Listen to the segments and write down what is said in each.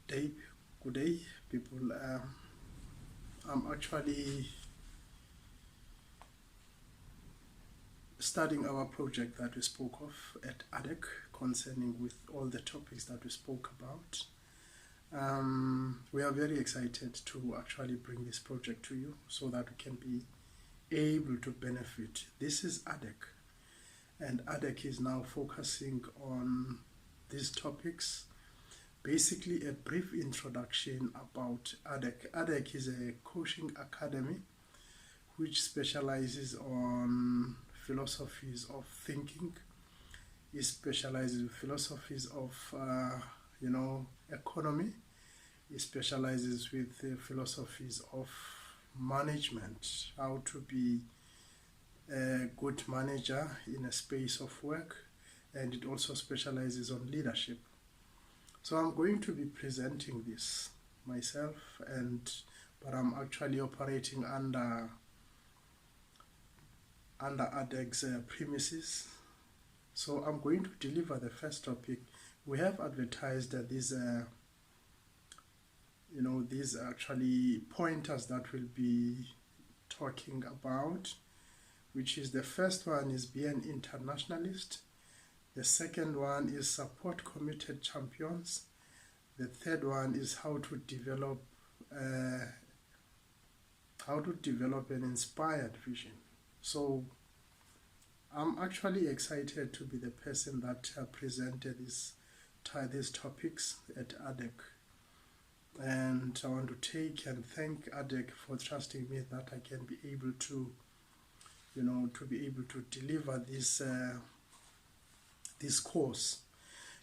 day, good day, people. I'm actually starting our project that we spoke of at ADEC concerning with all the topics that we spoke about. We are very excited to actually bring this project to you so that we can be able to benefit. This is ADEC, and ADEC is now focusing on these topics. Basically, a brief introduction about ADEC. ADEC is a coaching academy which specializes on philosophies of thinking. It specializes in philosophies of, economy. It specializes with philosophies of management, how to be a good manager in a space of work, and it also specializes on leadership. So I'm going to be presenting this myself, but I'm actually operating under ADEC's premises. So I'm going to deliver the first topic. We have advertised that these actually pointers that we'll be talking about, which is the first one is be an internationalist. The second one is support committed champions. The third one is how to develop an inspired vision. So I'm actually excited to be the person that presented these topics at ADEC. And I want to take and thank ADEC for trusting me that I can be able to, deliver this course.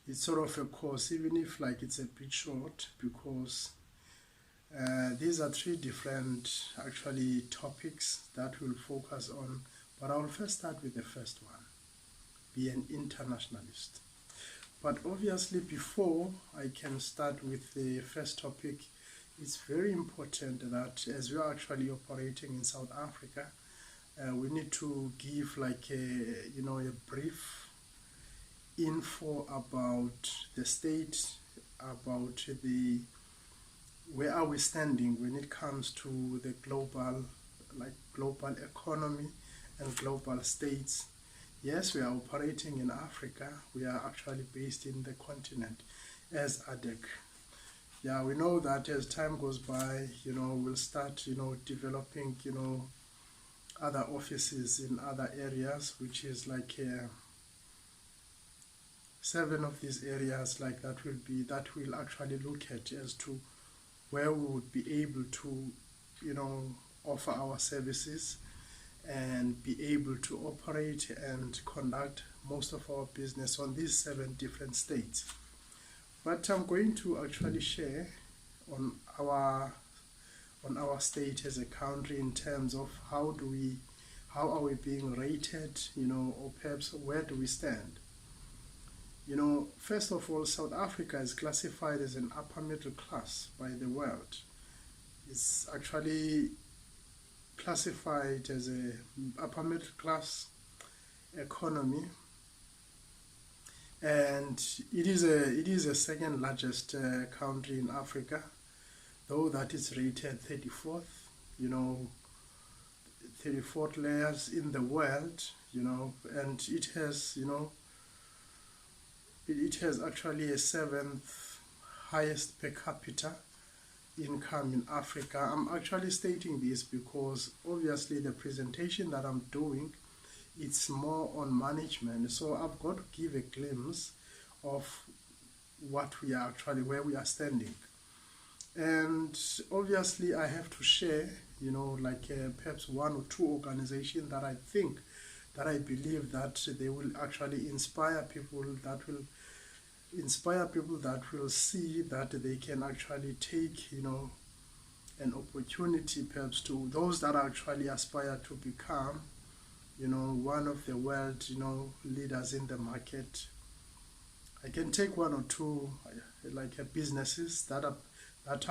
It's sort of a course, even if it's a bit short, because these are three different actually topics that we'll focus on. But I'll first start with the first one, be an internationalist. But obviously, before I can start with the first topic, it's very important that as we are actually operating in South Africa, we need to give a brief info about the state, about where are we standing when it comes to the global economy and global states. Yes, we are operating in Africa. We are actually based in the continent as ADEC. Yeah, we know that as time goes by, we'll start, developing, other offices in other areas, which is 7 of these areas that will actually look at as to where we would be able to, offer our services and be able to operate and conduct most of our business on these 7 different states. But I'm going to actually share on our state as a country in terms of how are we being rated, or perhaps where do we stand. First of all, South Africa is classified as an upper middle class by the world. It's actually classified as a upper middle class economy, and it is a second largest country in Africa, though that is rated 34th, 34th layers in the world, and it has actually a 7th highest per capita income in Africa. I'm actually stating this because obviously the presentation that I'm doing, it's more on management. So I've got to give a glimpse of where we are standing. And obviously I have to share, perhaps 1 or 2 organizations that I believe that they will actually inspire people that will see that they can actually take, an opportunity perhaps to those that actually aspire to become, one of the world, leaders in the market. I can take 1 or 2 businesses that are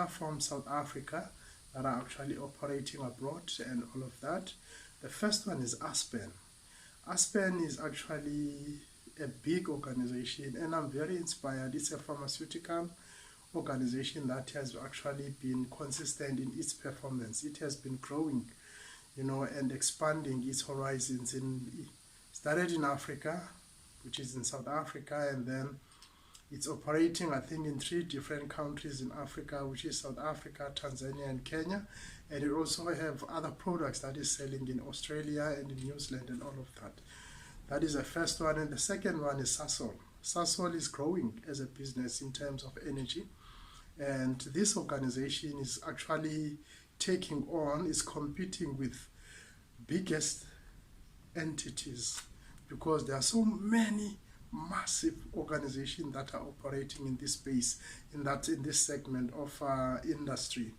from South Africa that are actually operating abroad and all of that. The first one is Aspen. Aspen is actually a big organization, and I'm very inspired. It's a pharmaceutical organization that has actually been consistent in its performance. It has been growing, and expanding its horizons. Started in Africa, which is in South Africa, and then it's operating, I think, in 3 different countries in Africa, which is South Africa, Tanzania, and Kenya. And it also have other products that is selling in Australia and in New Zealand and all of that. That is the first one. And the second one is Sasol. Sasol is growing as a business in terms of energy. And this organization is actually is competing with biggest entities, because there are so many massive organizations that are operating in this space, in this segment of industry,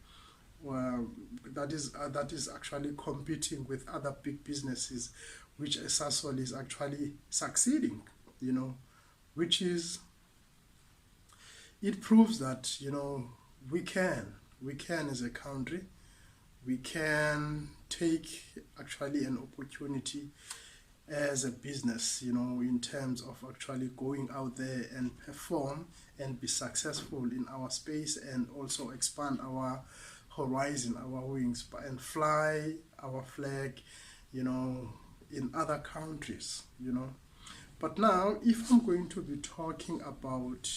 that is actually competing with other big businesses, which Sasol is actually succeeding, which is, it proves that, we can as a country, we can take actually an opportunity as a business, in terms of actually going out there and perform and be successful in our space, and also expand our horizon, our wings, and fly our flag, in other countries, But now, if I'm going to be talking about,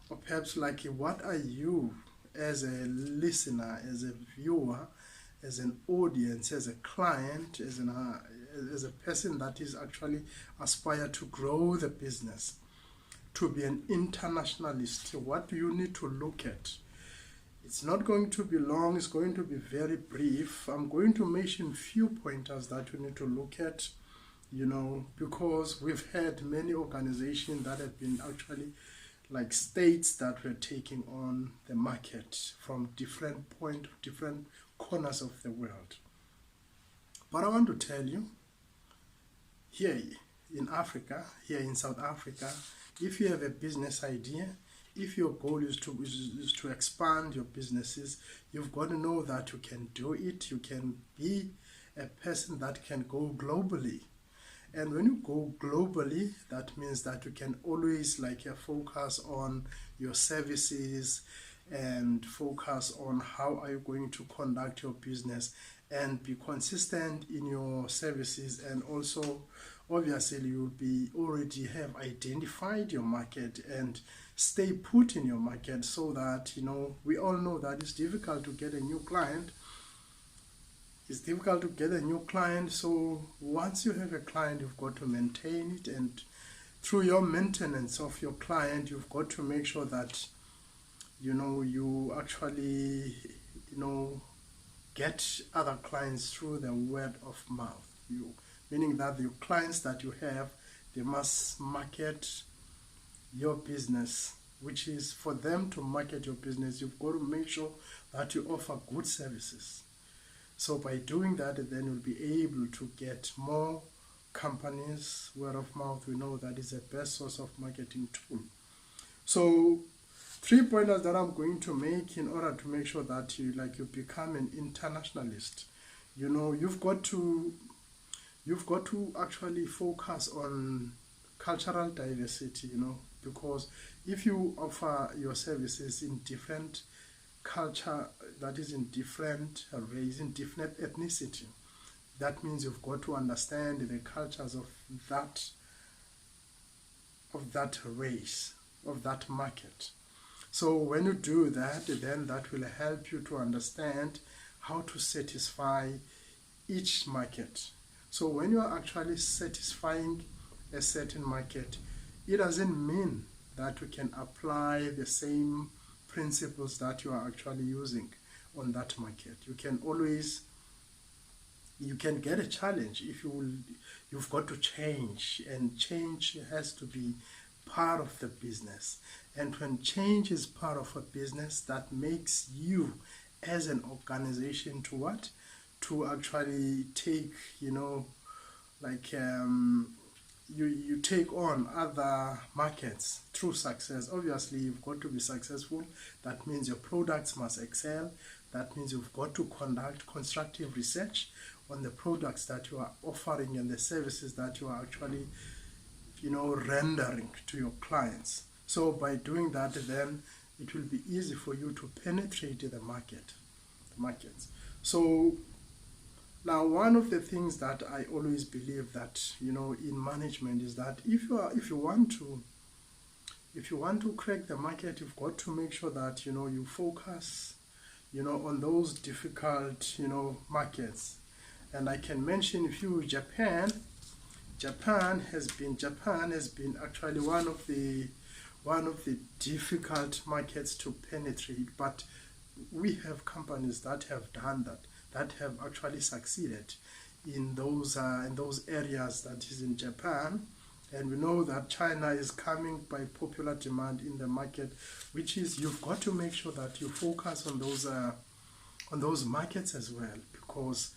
or perhaps like, what are you as a listener, as a viewer, as an audience, as a client, as a person that is actually aspire to grow the business, to be an internationalist, what do you need to look at? It's not going to be long, it's going to be very brief. I'm going to mention few pointers that you need to look at, because we've had many organizations that have been actually like states that were taking on the market from different corners of the world. But I want to tell you, here in Africa, here in South Africa, if you have a business idea, if your goal is to expand your businesses, you've got to know that you can do it. You can be a person that can go globally. And when you go globally, that means that you can always focus on your services and focus on how are you going to conduct your business, and be consistent in your services. And also, obviously, you'll be already have identified your market and stay put in your market, so that, we all know that it's difficult to get a new client. It's difficult to get a new client. So once you have a client, you've got to maintain it. And through your maintenance of your client, you've got to make sure that, you actually, get other clients through the word of mouth. Meaning that the clients that you have, they must market your business, which is for them to market your business, you've got to make sure that you offer good services. So by doing that, then you'll be able to get more companies. Word of mouth, we know that is the best source of marketing tool. So 3 pointers that I'm going to make in order to make sure that you become an internationalist. You've got to actually focus on cultural diversity, because if you offer your services in different culture, that is in different race, in different ethnicity, that means you've got to understand the cultures of that race, of that market. So when you do that, then that will help you to understand how to satisfy each market. So when you are actually satisfying a certain market, it doesn't mean that you can apply the same principles that you are actually using on that market. You can get a challenge if you've got to change, and change has to be part of the business. And when change is part of a business, that makes you as an organization to actually take, you take on other markets through success. Obviously, you've got to be successful. That means your products must excel. That means you've got to conduct constructive research on the products that you are offering and the services that you are actually, rendering to your clients. So by doing that, then it will be easy for you to penetrate the markets. So now, one of the things that I always believe that, in management is that if you want to crack the market, you've got to make sure that you focus on those difficult markets. And I can mention a few. Japan has been actually one of the difficult markets to penetrate, but we have companies that have done that have actually succeeded in those areas that is in Japan. And we know that China is coming by popular demand in the market, which is you've got to make sure that you focus on those markets as well, because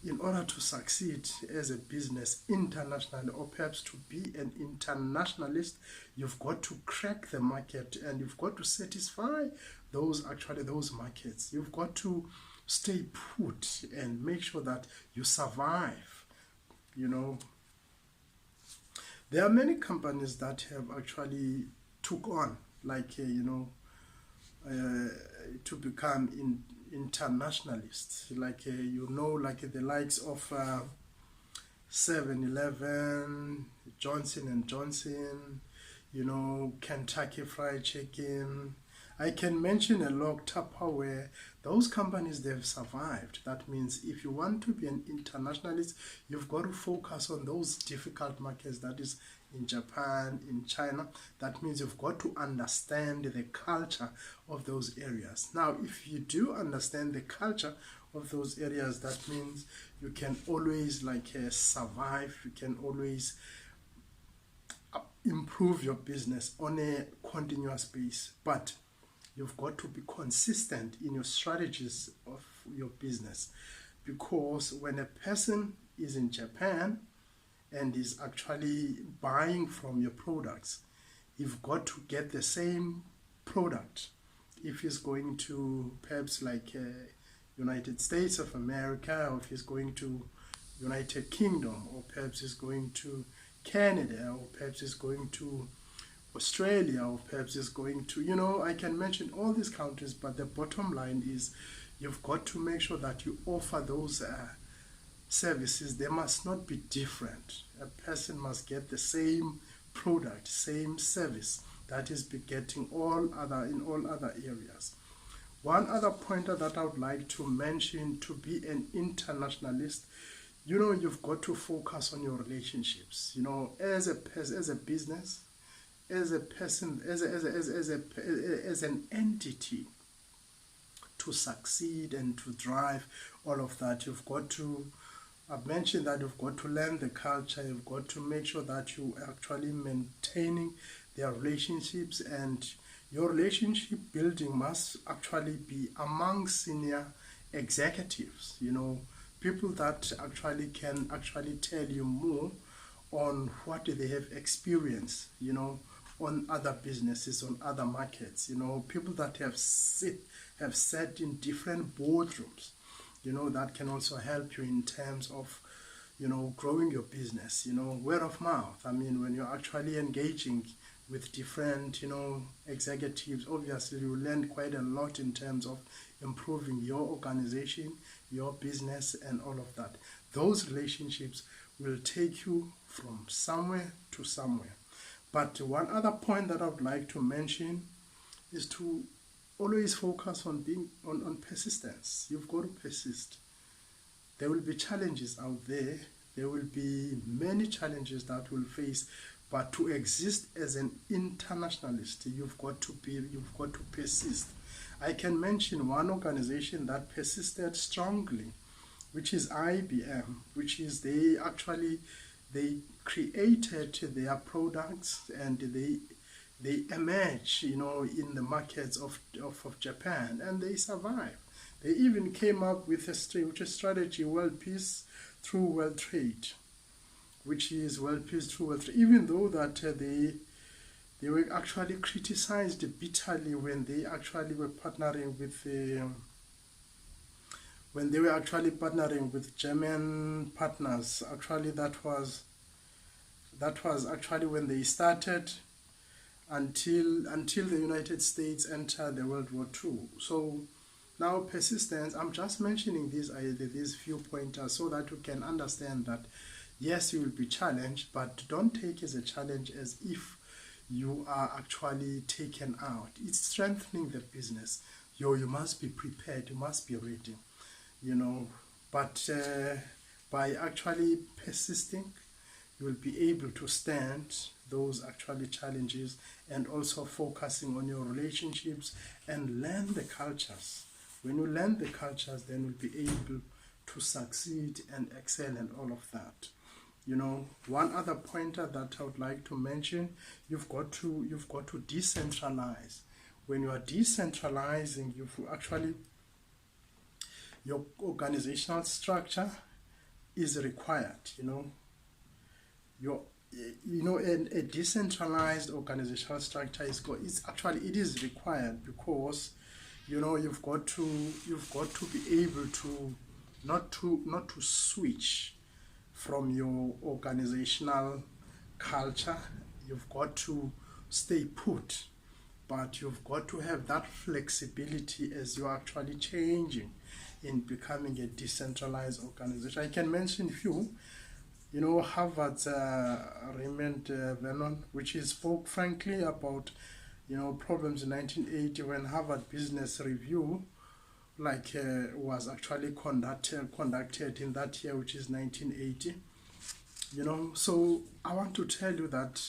in order to succeed as a business internationally, or perhaps to be an internationalist, you've got to crack the market and you've got to satisfy those markets. You've got to stay put and make sure that you survive. There are many companies that have actually took on, like to become internationalists, like like the likes of 7-Eleven, Johnson and Johnson, Kentucky Fried Chicken. I can mention a lot, Tupperware. Those companies, they've survived. That means if you want to be an internationalist, you've got to focus on those difficult markets, that is in Japan, in China. That means you've got to understand the culture of those areas. Now, if you do understand the culture of those areas, that means you can always survive. You can always improve your business on a continuous basis. But you've got to be consistent in your strategies of your business, because when a person is in Japan and is actually buying from your products, you've got to get the same product. If he's going to perhaps United States of America, or if he's going to United Kingdom, or perhaps he's going to Canada, or perhaps he's going to Australia, or perhaps is going to, I can mention all these countries, but the bottom line is you've got to make sure that you offer those services. They must not be different. A person must get the same product, same service that is be getting in all other areas. One other pointer that I would like to mention, to be an internationalist, you've got to focus on your relationships. As a business, as a person, as an entity, to succeed and to drive all of that, I've mentioned that you've got to learn the culture. You've got to make sure that you are actually maintaining their relationships, and your relationship building must actually be among senior executives, people that actually can actually tell you more on what they have experienced, on other businesses, on other markets, people that have sat in different boardrooms, that can also help you in terms of, growing your business, word of mouth. I mean, when you're actually engaging with different, executives, obviously you learn quite a lot in terms of improving your organization, your business, and all of that. Those relationships will take you from somewhere to somewhere. But one other point that I would like to mention is to always focus on persistence. You've got to persist. There will be challenges out there. There will be many challenges that we'll face. But to exist as an internationalist, you've got to persist. I can mention one organization that persisted strongly, which is IBM, which is they created their products and they emerged, in the markets of Japan, and they survived. They even came up with a strategy, world peace through world trade, which is world peace through world trade, even though that they were actually criticized bitterly when they actually were partnering with German partners. Actually, that was actually when they started until the United States entered the World War II. So now persistence, I'm just mentioning these few pointers so that you can understand that yes, you will be challenged, but don't take it as a challenge as if you are actually taken out. It's strengthening the business. You must be prepared, you must be ready, you know. But by actually persisting, you will be able to stand those actually challenges, and also focusing on your relationships and learn the cultures. When you learn the cultures, then you'll be able to succeed and excel and all of that. You know, one other pointer that I would like to mention, you've got to decentralize. When you are decentralizing, your organizational structure is required. A decentralized organizational structure it is required, because you've got to be able to not to switch from your organizational culture. You've got to stay put, but you've got to have that flexibility as you're actually changing in becoming a decentralized organization. I can mention a few. Harvard's Raymond Vernon, which he spoke frankly about problems in 1980 when Harvard Business Review was actually conducted in that year, which is 1980. So I want to tell you that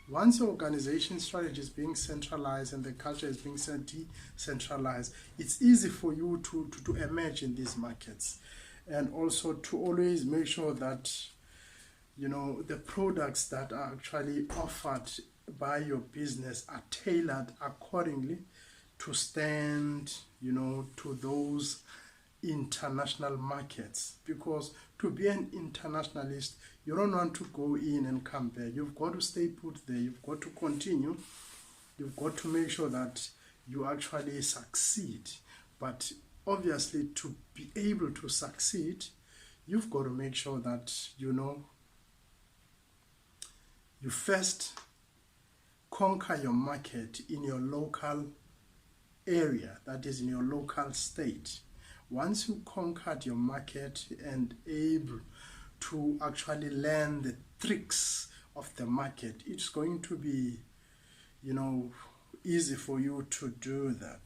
once your organization strategy is being centralized and the culture is being decentralized, it's easy for you to emerge in these markets, and also to always make sure that the products that are actually offered by your business are tailored accordingly to stand to those international markets. Because to be an internationalist, you don't want to go in and come back. You've got to stay put there. You've got to continue. You've got to make sure that you actually succeed. But obviously, to be able to succeed, you've got to make sure that you first conquer your market in your local area, that is in your local state. Once you conquered your market and able to actually learn the tricks of the market, it's going to be easy for you to do that.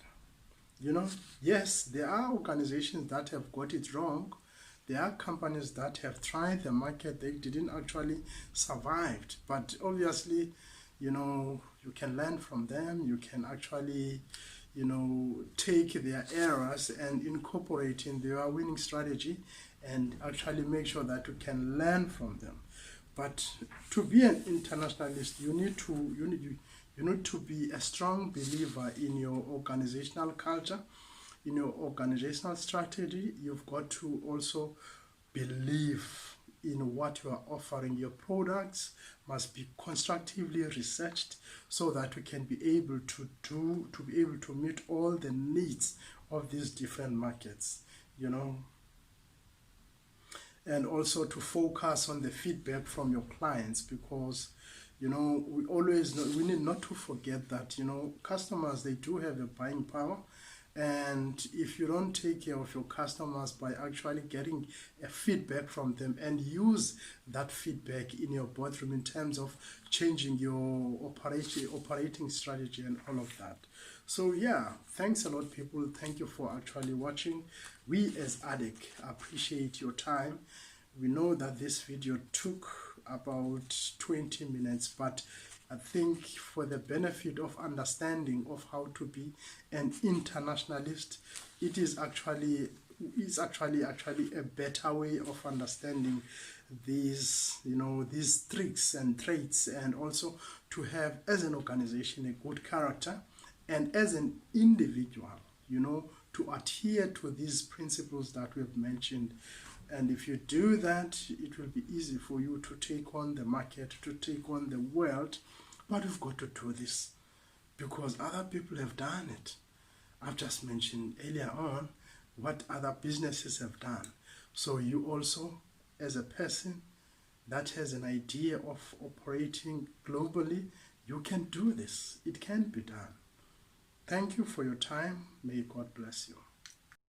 Yes, there are organizations that have got it wrong. There are companies that have tried the market, they didn't actually survive. But obviously, you can learn from them. You can actually, take their errors and incorporate in their winning strategy, and actually make sure that you can learn from them. But to be an internationalist, you need to be a strong believer in your organizational culture, in your organizational strategy. You've got to also believe in what you are offering. Your products must be constructively researched so that we can be able to meet all the needs of these different markets, and also to focus on the feedback from your clients, because we need not to forget that customers, they do have a buying power. And if you don't take care of your customers by actually getting a feedback from them and use that feedback in your boardroom in terms of changing your operating strategy and all of that. So yeah, thanks a lot, people. Thank you for actually watching. We as ADEC appreciate your time. We know that this video took about 20 minutes, but I think for the benefit of understanding of how to be an internationalist, it is actually a better way of understanding these tricks and traits, and also to have as an organization a good character, and as an individual to adhere to these principles that we have mentioned. And if you do that, it will be easy for you to take on the market, to take on the world. But we've got to do this because other people have done it. I've just mentioned earlier on what other businesses have done. So you also, as a person that has an idea of operating globally, You can do this. It can be done. Thank you for your time. May God bless you.